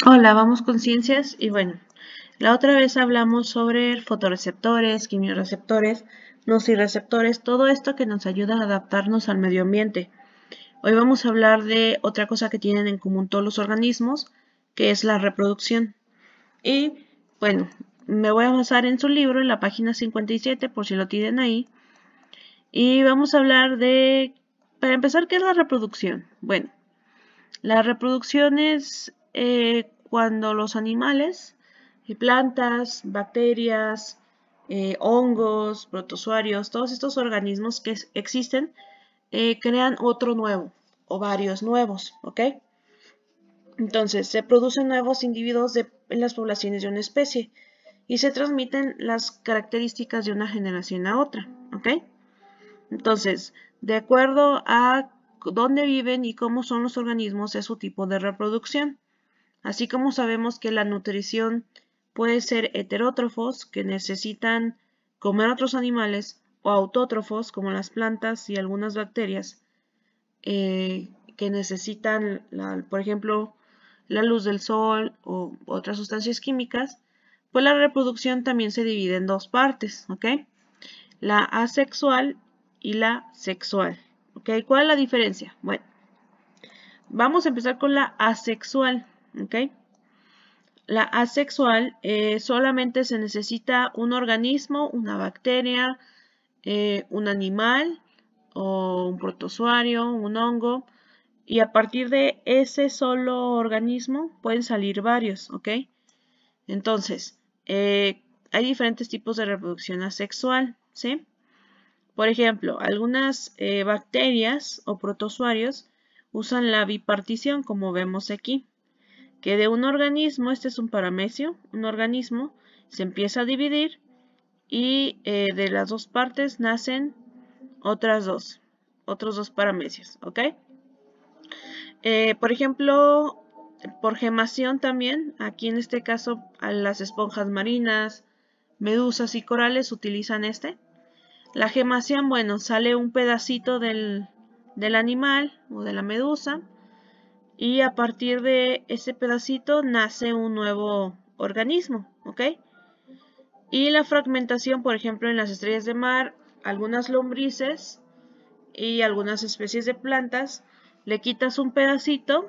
Hola, vamos con ciencias y bueno, la otra vez hablamos sobre fotorreceptores, quimiorreceptores, nociceptores, todo esto que nos ayuda a adaptarnos al medio ambiente. Hoy vamos a hablar de otra cosa que tienen en común todos los organismos, que es la reproducción. Y bueno, me voy a basar en su libro, en la página 57, por si lo tienen ahí. Y vamos a hablar de, para empezar, ¿qué es la reproducción? Bueno, la reproducción es cuando los animales, plantas, bacterias, hongos, protozoarios, todos estos organismos que existen, crean otro nuevo o varios nuevos, ¿ok? Entonces, se producen nuevos individuos en las poblaciones de una especie y se transmiten las características de una generación a otra, ¿ok? Entonces, de acuerdo a dónde viven y cómo son los organismos, es su tipo de reproducción. Así como sabemos que la nutrición puede ser heterótrofos, que necesitan comer otros animales, o autótrofos, como las plantas y algunas bacterias, que necesitan, por ejemplo, la luz del sol o otras sustancias químicas, pues la reproducción también se divide en dos partes, ¿ok? La asexual y la sexual. ¿Ok? ¿Cuál es la diferencia? Bueno, vamos a empezar con la asexual. ¿Ok? La asexual solamente se necesita un organismo, una bacteria, un animal o un protozoario, un hongo, y a partir de ese solo organismo pueden salir varios, ¿ok? Entonces, hay diferentes tipos de reproducción asexual, ¿sí? Por ejemplo, algunas bacterias o protozoarios usan la bipartición, como vemos aquí, que de un organismo, este es un paramecio, un organismo se empieza a dividir y de las dos partes nacen otros dos paramecios, ¿ok? Por ejemplo, por gemación también, aquí en este caso a las esponjas marinas, medusas y corales utilizan este. La gemación, bueno, sale un pedacito del animal o de la medusa y a partir de ese pedacito nace un nuevo organismo, ¿ok? Y la fragmentación, por ejemplo, en las estrellas de mar, algunas lombrices y algunas especies de plantas, le quitas un pedacito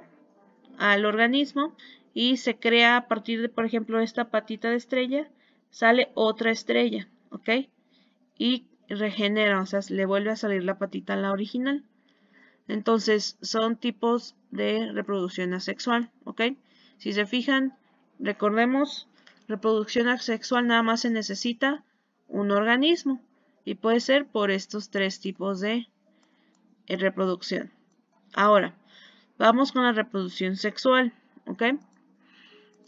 al organismo y se crea a partir de, por ejemplo, esta patita de estrella, sale otra estrella, ¿ok? Y regenera, o sea, le vuelve a salir la patita a la original. Entonces, son tipos de reproducción asexual, ¿ok? Si se fijan, recordemos, reproducción asexual nada más se necesita un organismo y puede ser por estos tres tipos de reproducción. Ahora, vamos con la reproducción sexual, ¿ok?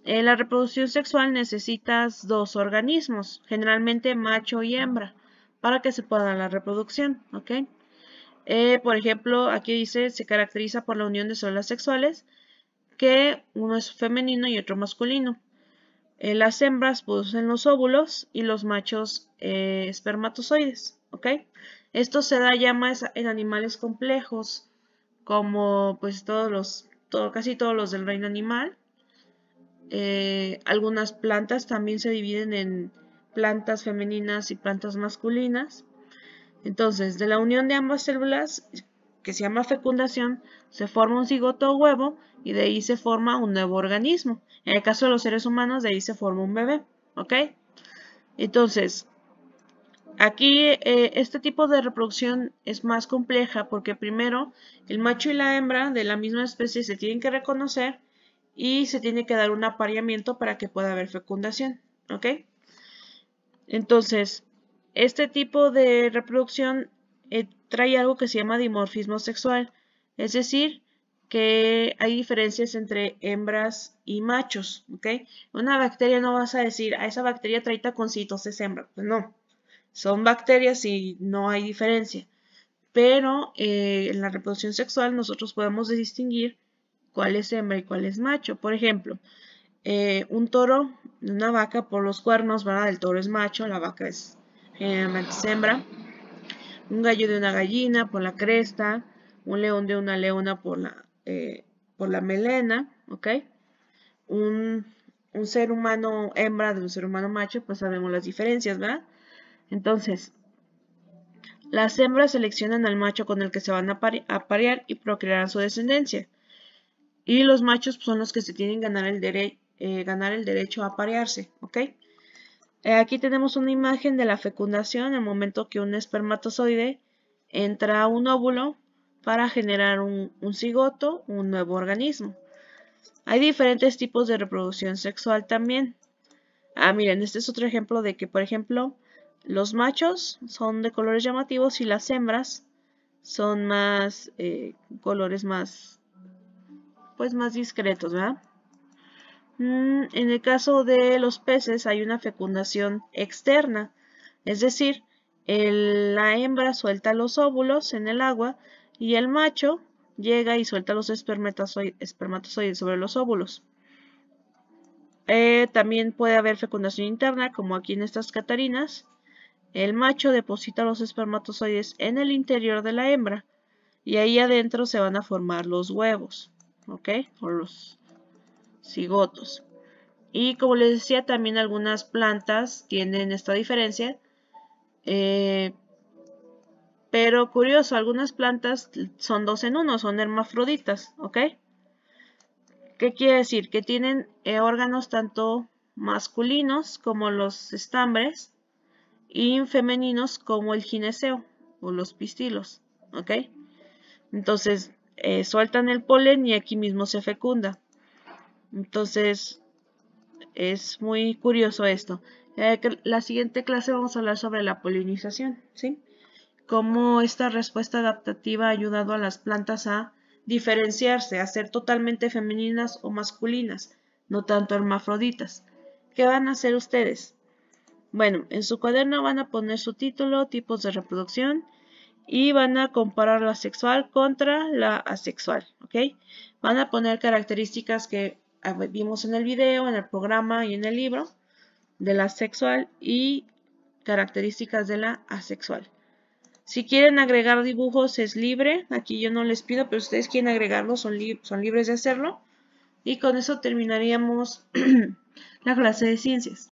En la reproducción sexual necesitas dos organismos, generalmente macho y hembra, para que se pueda dar la reproducción, ¿ok? Por ejemplo, aquí dice, se caracteriza por la unión de células sexuales, que uno es femenino y otro masculino. Las hembras producen los óvulos y los machos espermatozoides, ¿ok? Esto se da ya más en animales complejos, como pues casi todos los del reino animal. Algunas plantas también se dividen en plantas femeninas y plantas masculinas. Entonces, de la unión de ambas células, que se llama fecundación, se forma un cigoto o huevo y de ahí se forma un nuevo organismo. En el caso de los seres humanos, de ahí se forma un bebé, ¿ok? Entonces, aquí este tipo de reproducción es más compleja porque primero el macho y la hembra de la misma especie se tienen que reconocer y se tiene que dar un apareamiento para que pueda haber fecundación, ¿ok? Entonces, este tipo de reproducción trae algo que se llama dimorfismo sexual, es decir, que hay diferencias entre hembras y machos, ¿ok? Una bacteria no vas a decir, a esa bacteria trae taconcitos, es hembra, pues no, son bacterias y no hay diferencia, pero en la reproducción sexual nosotros podemos distinguir cuál es hembra y cuál es macho. Por ejemplo, un toro, una vaca por los cuernos, ¿verdad? El toro es macho, la vaca es generalmente hembra. Un gallo de una gallina por la cresta, un león de una leona por la melena, ¿ok? un ser humano hembra de un ser humano macho, pues sabemos las diferencias, ¿verdad? Entonces, las hembras seleccionan al macho con el que se van a parear y procrearán su descendencia. Y los machos son los que se tienen que ganar el derecho a parearse, ¿ok? Aquí tenemos una imagen de la fecundación, el momento que un espermatozoide entra a un óvulo para generar un cigoto, un nuevo organismo. Hay diferentes tipos de reproducción sexual también. Miren, este es otro ejemplo de que, por ejemplo, los machos son de colores llamativos y las hembras son más colores más, pues más discretos, ¿verdad? En el caso de los peces hay una fecundación externa, es decir, la hembra suelta los óvulos en el agua y el macho llega y suelta los espermatozoides sobre los óvulos. También puede haber fecundación interna, como aquí en estas catarinas. El macho deposita los espermatozoides en el interior de la hembra y ahí adentro se van a formar los huevos, ¿ok? O los cigotos. Y como les decía, también algunas plantas tienen esta diferencia. Pero curioso, algunas plantas son 2 en 1, son hermafroditas, ¿ok? ¿Qué quiere decir? Que tienen órganos tanto masculinos como los estambres y femeninos como el gineceo o los pistilos, ¿ok? Entonces, sueltan el polen y aquí mismo se fecunda. Entonces, es muy curioso esto. La siguiente clase vamos a hablar sobre la polinización, ¿sí? Cómo esta respuesta adaptativa ha ayudado a las plantas a diferenciarse, a ser totalmente femeninas o masculinas, no tanto hermafroditas. ¿Qué van a hacer ustedes? Bueno, en su cuaderno van a poner su título, tipos de reproducción, y van a comparar la sexual contra la asexual, ¿ok? Van a poner características que vimos en el video, en el programa y en el libro de la sexual y características de la asexual. Si quieren agregar dibujos es libre, aquí yo no les pido, pero si ustedes quieren agregarlos son libres de hacerlo. Y con eso terminaríamos la clase de ciencias.